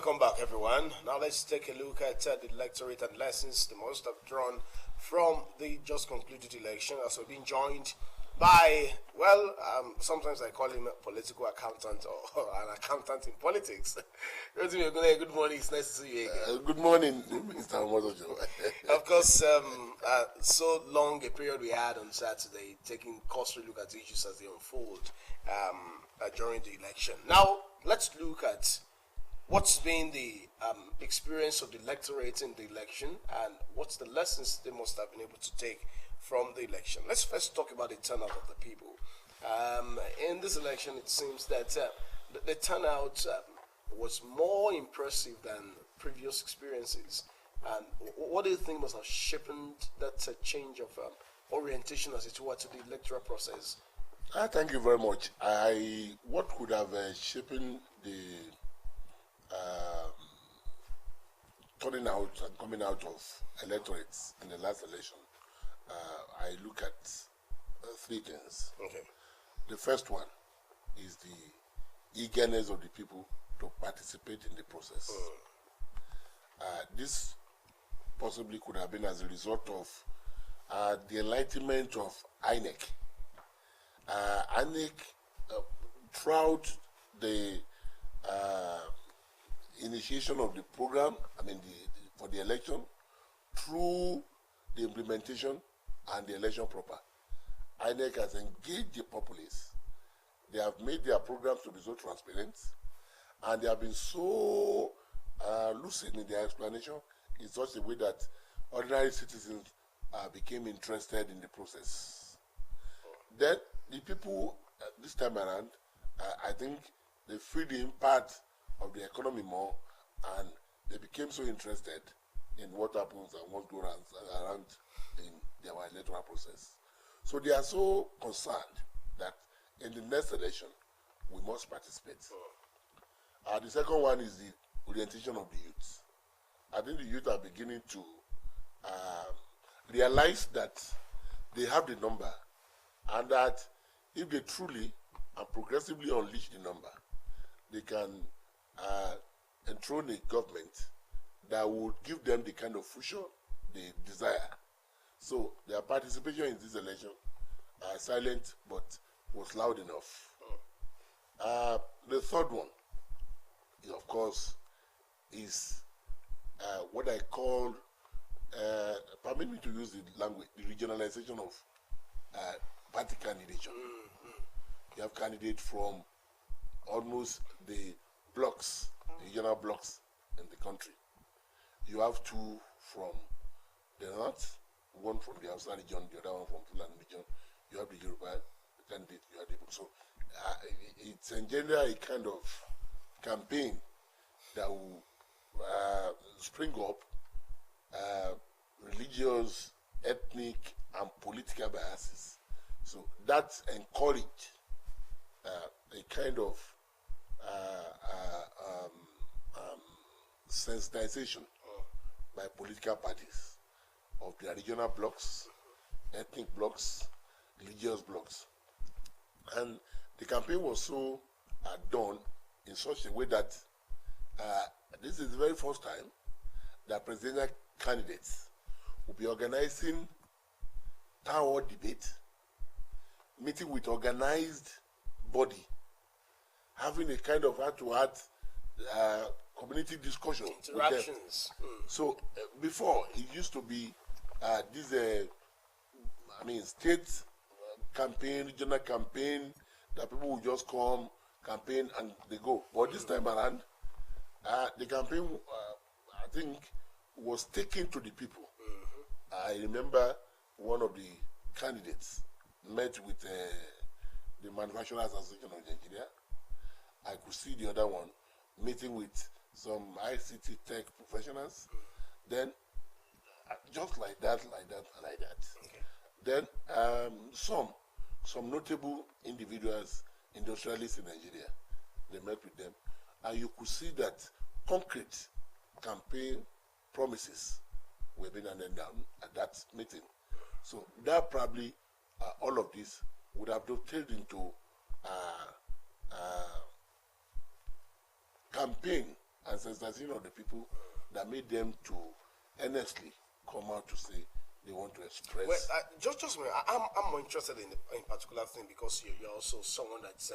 Welcome back, everyone. Now let's take a look at the electorate and lessons the most have drawn from the just concluded election, as we're being joined by, sometimes I call him a political accountant or an accountant in politics. Rotimi Ogunleye, good morning. It's nice to see you again. Good morning, Mr. Mozojo. Of course, so long a period we had on Saturday, taking cursory look at the issues as they unfold during the election. Now, let's look at what's been the experience of the electorate in the election and what's the lessons they must have been able to take from the election. Let's first talk about the turnout of the people. In this election, it seems that the turnout was more impressive than previous experiences. And what do you think must have shaped that change of orientation, as it were, to the electoral process? Thank you very much. What could have shaped the turning out and coming out of electorates in the last election, I look at three things. Okay. The first one is the eagerness of the people to participate in the process. This possibly could have been as a result of the enlightenment of INEC. INEC, throughout the initiation of the program, for the election, through the implementation and the election proper, INEC has engaged the populace. They have made their programs to be so transparent, and they have been so lucid in their explanation in such a way that ordinary citizens became interested in the process. Then the people this time around, I think they feel the impact of the economy more, and they became so interested in what happens and what goes around in their electoral process. So they are so concerned that in the next election, we must participate. The second one is the orientation of the youth. I think the youth are beginning to realize that they have the number, and that if they truly and progressively unleash the number, they can enthrone a government that would give them the kind of future they desire. So their participation in this election, silent but was loud enough. The third one, of course, is what I call, permit me to use the language, the regionalization of party candidation. You have candidates from almost the blocks, the regional blocks in the country. You have two from the north, one from the Osrc region, the other one from Fulani region. You have the Yoruba candidate, you have the... So it's in general a kind of campaign that will spring up religious, ethnic, and political biases. So that encouraged a kind of sensitization by political parties of their regional blocks, ethnic blocks, religious blocks. And the campaign was so done in such a way that this is the very first time that presidential candidates will be organizing town hall debate, meeting with organized body, having a kind of heart-to-heart community discussion, interactions. So before it used to be state campaign, regional campaign, that people would just come, campaign, and they go. But this time around, the campaign, I think, was taken to the people. I remember one of the candidates met with the Manufacturers Association of Nigeria. I could see the other one meeting with some ICT tech professionals. Then, just like that. Okay. Then, some notable individuals, industrialists in Nigeria, they met with them, and you could see that concrete campaign promises were being handed down at that meeting. So that probably all of this would have dovetailed into campaign ancestors, of the people that made them to earnestly come out to say they want to express. Well, just a minute. I'm more interested in particular thing because you're also someone that's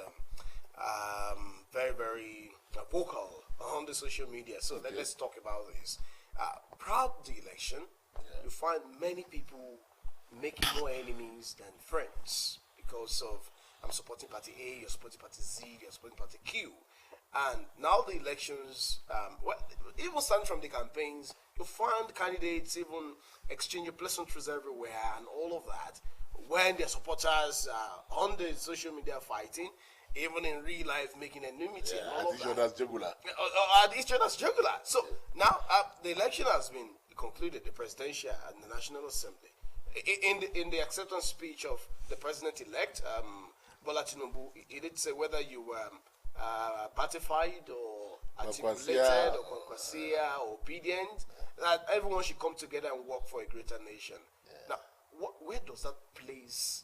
very, very vocal on the social media. So let's talk about this. Proud the election, you find many people making more enemies than friends because of I'm supporting party A, you're supporting party Z, you're supporting party Q. And now the elections, even starting from the campaigns, you find candidates even exchanging pleasantries everywhere and all of that. When their supporters are on the social media fighting, even in real life making enmity and all of that. At each other's jugular. So now the election has been concluded, the presidential and the National Assembly. In the acceptance speech of the president-elect, Bola Tinubu, he did say whether you were ratified or articulated or conquesia or obedient, that everyone should come together and work for a greater nation. Now, where does that place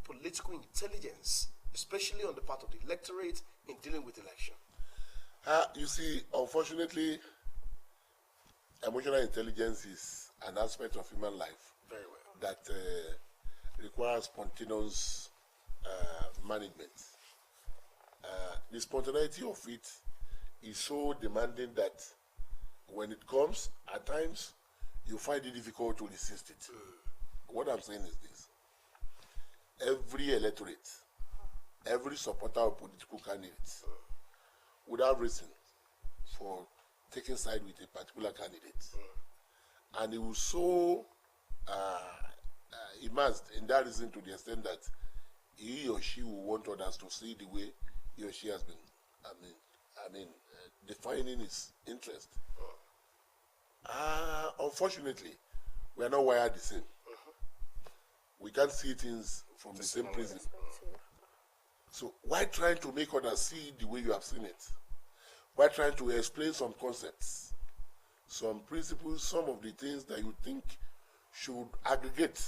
political intelligence, especially on the part of the electorate, in dealing with election? You see, unfortunately, emotional intelligence is an aspect of human life that requires spontaneous management. The spontaneity of it is so demanding that when it comes, at times, you find it difficult to resist it. What I'm saying is this. Every electorate, every supporter of political candidates would have reason for taking side with a particular candidate. And it was so immersed in that reason to the extent that he or she will want others to see the way he or she has been, defining his interest. Unfortunately, we are not wired the same. We can't see things from the same prism. So why trying to make others see the way you have seen it? Why trying to explain some concepts, some principles, some of the things that you think should aggregate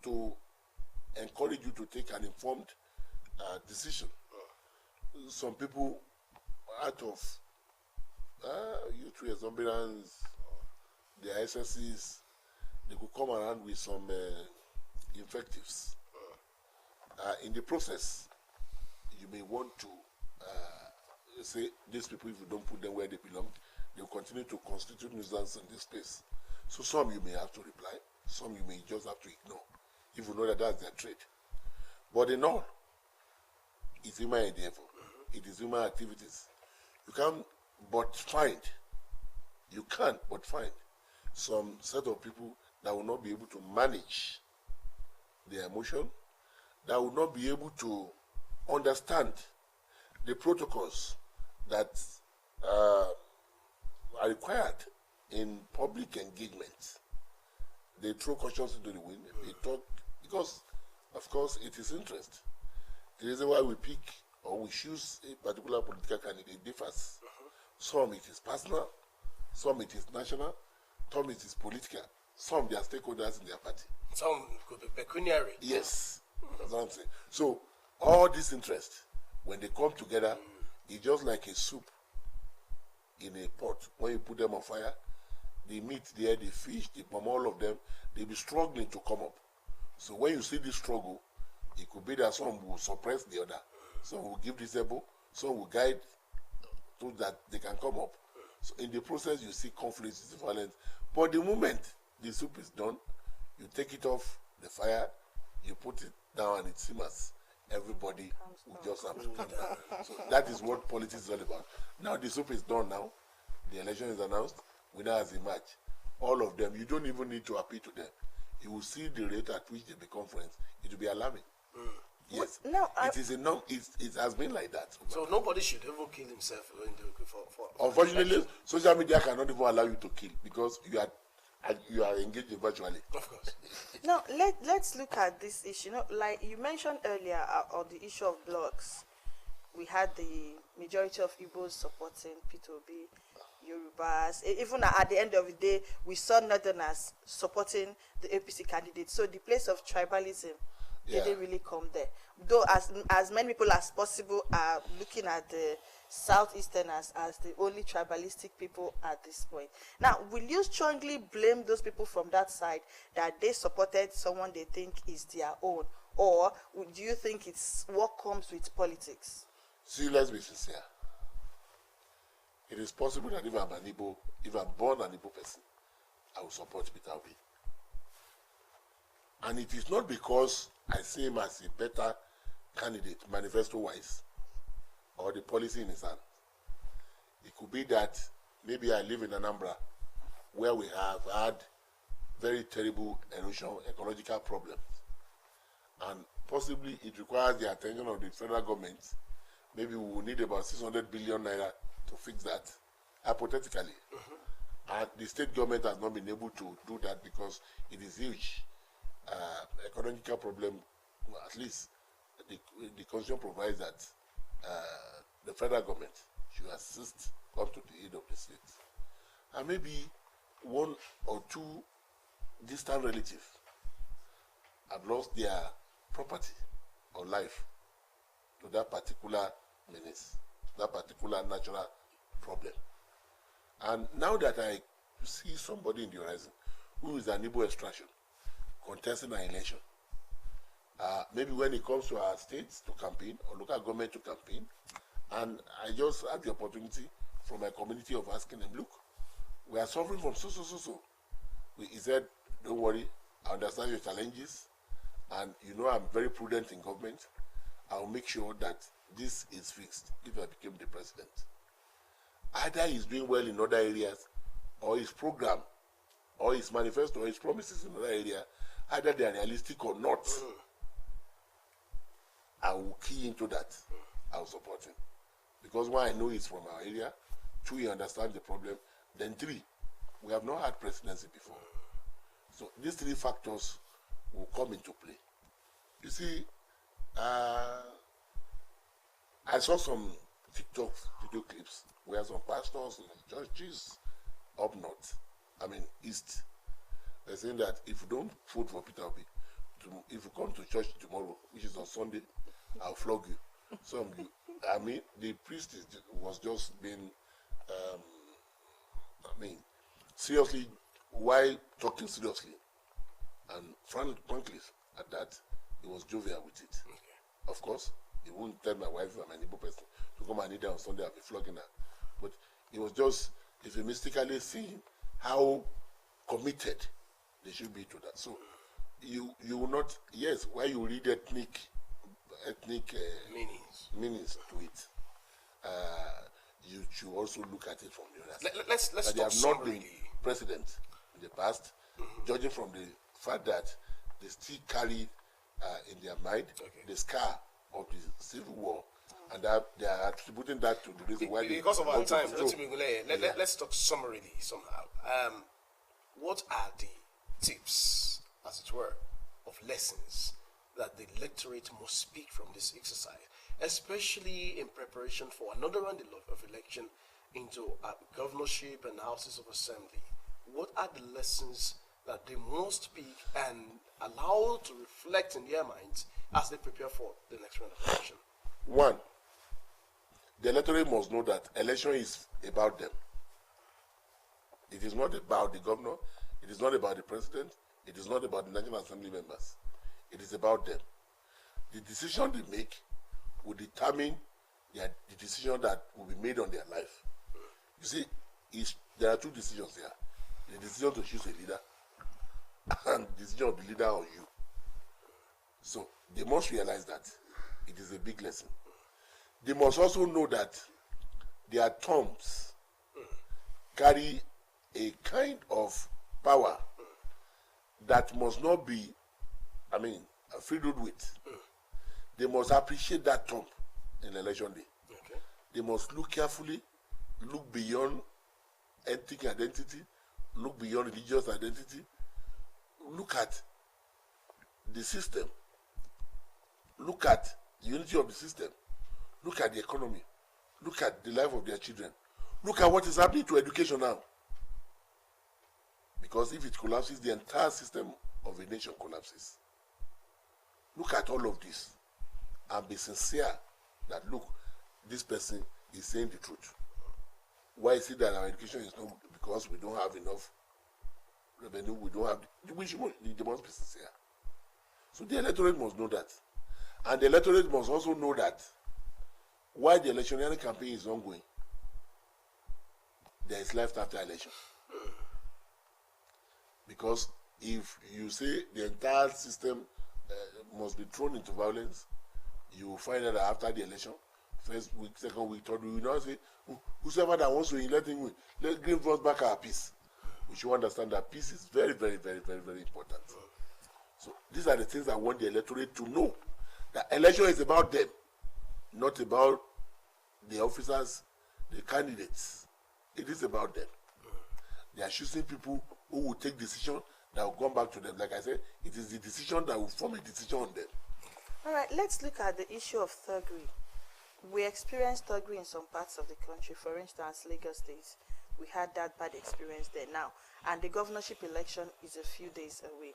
to encourage you to take an informed decision? Some people, out of youth exuberance, their SSCs, they could come around with some invectives. In the process, you may want to say, these people, if you don't put them where they belong, they'll continue to constitute nuisance in this space. So some you may have to reply, some you may just have to ignore, if you know that that's their trade. But in all, it's human endeavor. It is human activities. You can't but find some set of people that will not be able to manage their emotion, that will not be able to understand the protocols that are required in public engagement. They throw questions into the wind. They talk because, of course, it is interest. The reason why we pick or we choose a particular political candidate differs. Some it is personal, some it is national, some it is political, some they are stakeholders in their party. Some could be pecuniary. Yes, that's what I'm saying. So all this interest, when they come together, it's just like a soup in a pot. When you put them on fire, the meat there, the fish, the palm, all of them, they'll be struggling to come up. So when you see this struggle, it could be that some will suppress the other, some will give this elbow, some will guide so that they can come up. So in the process, you see conflicts, violence. But the moment the soup is done, you take it off the fire, you put it down and it simmers. Everybody will just have to come down. So that is what politics is all about. Now the soup is done now. The election is announced. Winner has emerged. All of them, you don't even need to appeal to them. You will see the rate at which they become friends. It will be alarming. Yes. No, it is enough. It has been like that. So nobody should ever kill himself for unfortunately, social media cannot even allow you to kill because you are engaging virtually. Of course. Now, let's look at this issue. Like you mentioned earlier, on the issue of blogs, we had the majority of Igbos supporting P2B, Yorubas. Even at the end of the day, we saw Northerners supporting the APC candidate. So the place of tribalism They didn't really come there. Though as many people as possible are looking at the Southeasterners as the only tribalistic people at this point. Now, will you strongly blame those people from that side that they supported someone they think is their own? Or do you think it's what comes with politics? See, let's be sincere. It is possible that if I'm born an Igbo person, I will support Peter Obi. And it is not because I see him as a better candidate, manifesto-wise, or the policy in his hand. It could be that maybe I live in Anambra, where we have had very terrible erosion, ecological problems. And possibly it requires the attention of the federal government. Maybe we will need about 600 billion naira to fix that, hypothetically. And the state government has not been able to do that because it is huge. Economical problem, at least the constitution provides that the federal government should assist, come to the aid of the state. And maybe one or two distant relatives have lost their property or life to that particular menace, that particular natural problem. And now that I see somebody in the horizon who is an Igbo extraction contesting an election, maybe when it comes to our states to campaign or local government to campaign, and I just had the opportunity from my community of asking them, look, we are suffering from so. He said, don't worry, I understand your challenges, and you know I'm very prudent in government. I'll make sure that this is fixed if I became the president. Either he's doing well in other areas, or his program, or his manifesto, or his promises in other area, either they are realistic or not. I will key into that. I will support him. Because one, I know he's from our area. Two, he understands the problem. Then three, we have not had presidency before. So these three factors will come into play. You see, I saw some TikTok video clips where some pastors and churches up north, east, they're saying that if you don't vote for Peter Obi, if you come to church tomorrow, which is on Sunday, I'll flog you. The priest was just being, seriously, why talking seriously? And frankly, at that, he was jovial with it. Okay. Of course, he wouldn't tell my wife I'm an Igbo person to come and eat her on Sunday, I'll be flogging her. But he was just euphemistically seeing how committed they should be to that. So you will not, yes, why you read ethnic meanings to it, you should also look at it from the other side. Let's they have not been president in the past, judging from the fact that they still carry in their mind the scar of the civil war, and that they are attributing that to the reason why. Because of our time, Rotimi Ogunleye, let's talk summarily somehow. What are the tips, as it were, of lessons that the electorate must speak from this exercise, especially in preparation for another round of election into governorship and houses of assembly? What are the lessons that they must speak and allow to reflect in their minds as they prepare for the next round of election? One, the electorate must know that election is about them. It is not about the governor, it is not about the president, it is not about the National Assembly members. It is about them. The decision they make will determine the decision that will be made on their life. You see, there are two decisions here. The decision to choose a leader and the decision of the leader or you. So they must realize that it is a big lesson. They must also know that their terms carry a kind of power that must not be, fiddled with. They must appreciate that term in election day. Okay. They must look carefully, look beyond ethnic identity, look beyond religious identity, look at the system, look at the unity of the system, look at the economy, look at the life of their children, look at what is happening to education now. Because if it collapses, the entire system of a nation collapses. look at all of this and be sincere that, look, this person is saying the truth. Why is it that our education is not because we don't have enough revenue, we don't have, they must be sincere. So the electorate must know that. And the electorate must also know that while the electioneering campaign is ongoing, there is life after election. Because if you say the entire system must be thrown into violence, you will find that after the election, first week, second week, third week, we now say, whosoever that wants to win, let him win. Let's give us back our peace. We should understand that peace is very, very, very, very, very important. So these are the things I want the electorate to know. That election is about them, not about the officers, the candidates. It is about them. They are choosing people who will take decisions that will come back to them. Like I said, it is the decision that will form a decision on them. All right, let's look at the issue of thuggery. We experienced thuggery in some parts of the country. For instance, Lagos State. We had that bad experience there now. And the governorship election is a few days away.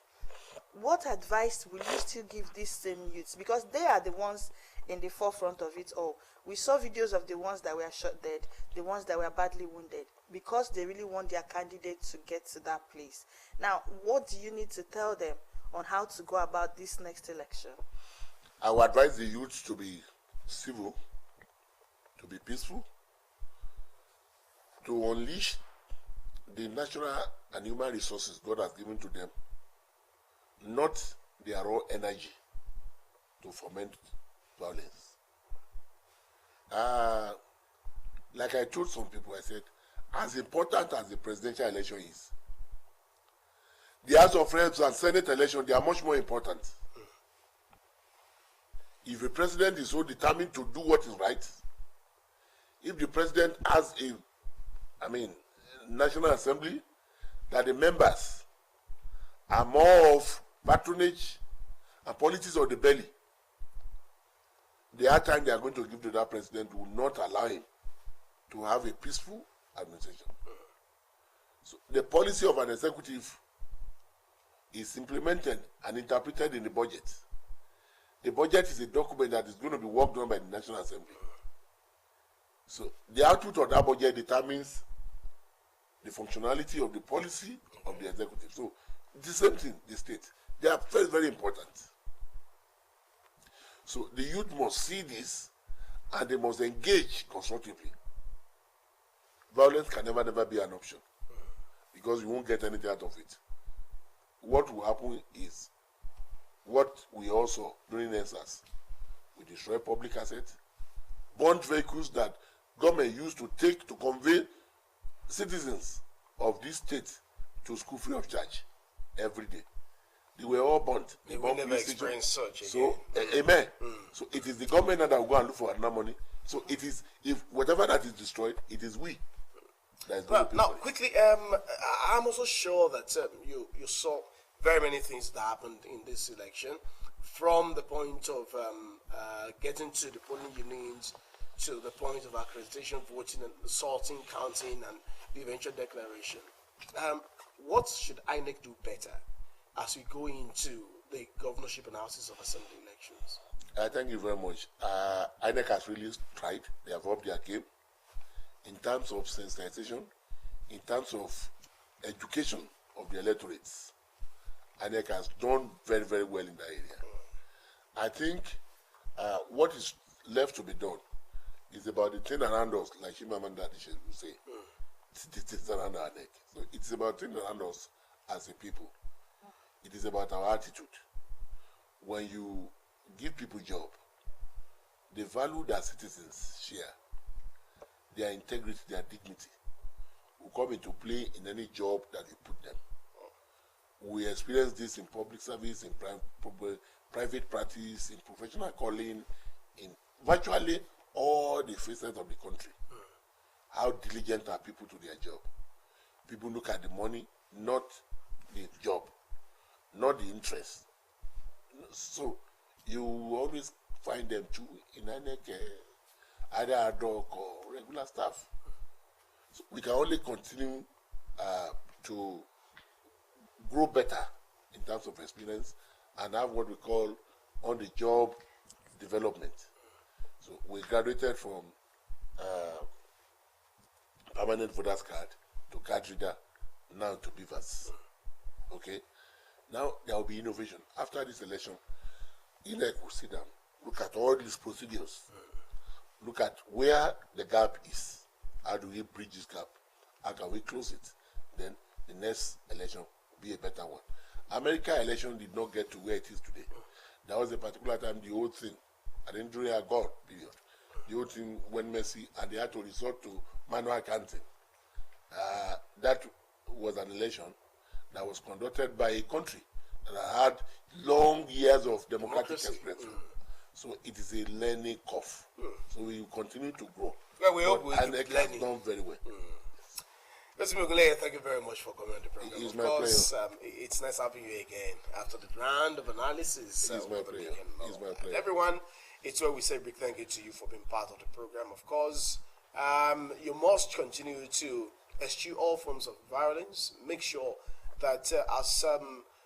What advice will you still give these same youths? Because they are the ones in the forefront of it all. We saw videos of the ones that were shot dead, the ones that were badly wounded, because they really want their candidate to get to that place. Now, what do you need to tell them on how to go about this next election? I would advise the youth to be civil, to be peaceful, to unleash the natural and human resources God has given to them, not their raw energy to foment violence. Like I told some people, I said, as important as the presidential election is, the House of Reps and Senate election, they are much more important. If the president is so determined to do what is right, if the president has National Assembly, that the members are more of patronage and politics of the belly, the hard time they are going to give to that president will not allow him to have a peaceful administration. So the policy of an executive is implemented and interpreted in the budget. The budget is a document that is going to be worked on by the National Assembly. So the output of that budget determines the functionality of the policy of the executive. So the same thing, the state. They are very, very important. So the youth must see this and they must engage constructively. Violence can never be an option because you won't get anything out of it. What will happen is what we also during NSAS, we destroy public assets, burnt vehicles that government used to take to convey citizens of this state to school free of charge every day. They were all burnt. They will never experience such again. So, amen. So it is the government that will go and look for another money. So it is, if whatever that is destroyed, it is we that is going to pay now, for it. quickly, I'm also sure that you saw very many things that happened in this election, from the point of getting to the polling units, to the point of accreditation, voting, and sorting, counting, and the eventual declaration. What should INEC do better as we go into the governorship and houses of assembly elections? Thank you very much. INEC has really tried. They have upped their game in terms of sensitization, in terms of education of the electorates. INEC has done very, very well in that area. I think what is left to be done is about the thing around us, like Shimamanda Adichie will say. It is around our neck. So it's about things around us as a people. It is about our attitude. When you give people job, they value their citizens share, their integrity, their dignity will come into play in any job that you put them. We experience this in public service, in private practice, in professional calling, in virtually all the facets of the country. How diligent are people to their job? People look at the money, not the job, not the interest. So you always find them too in either ad hoc or regular staff. So we can only continue to grow better in terms of experience and have what we call on-the-job development. So we graduated from permanent voters card to card reader, now to beavers. Okay? Now there will be innovation. After this election, INEC will sit down, look at all these procedures, look at where the gap is. How do we bridge this gap? How can we close it? Then the next election will be a better one. America election did not get to where it is today. There was a particular time the whole thing, I didn't during a God period, the whole thing went messy and they had to resort to manual counting. That was an election that was conducted by a country that had long years of democratic experience. So it is a learning curve. So we will continue to grow. Well, we hope we and keep it has learning. done very well. Rotimi Ogunleye, thank you very much for coming on the program. It's of my course, it's nice having you again after the round of analysis. It's my pleasure. It's my pleasure. Everyone, it's where we say a big thank you to you for being part of the program. Of course, you must continue to eschew all forms of violence. Make sure that as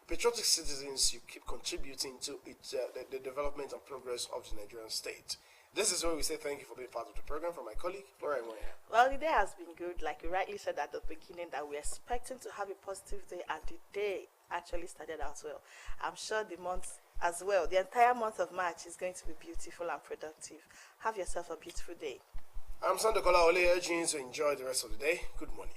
patriotic citizens, you keep contributing to the development and progress of the Nigerian state. This is where we say thank you for being part of the program. From my colleague, Flora Moya. Well, the day has been good. Like you rightly said at the beginning, that we're expecting to have a positive day, and the day actually started out well. I'm sure the month as well, the entire month of March is going to be beautiful and productive. Have yourself a beautiful day. I'm Sandokola Ole, urging you to enjoy the rest of the day. Good morning.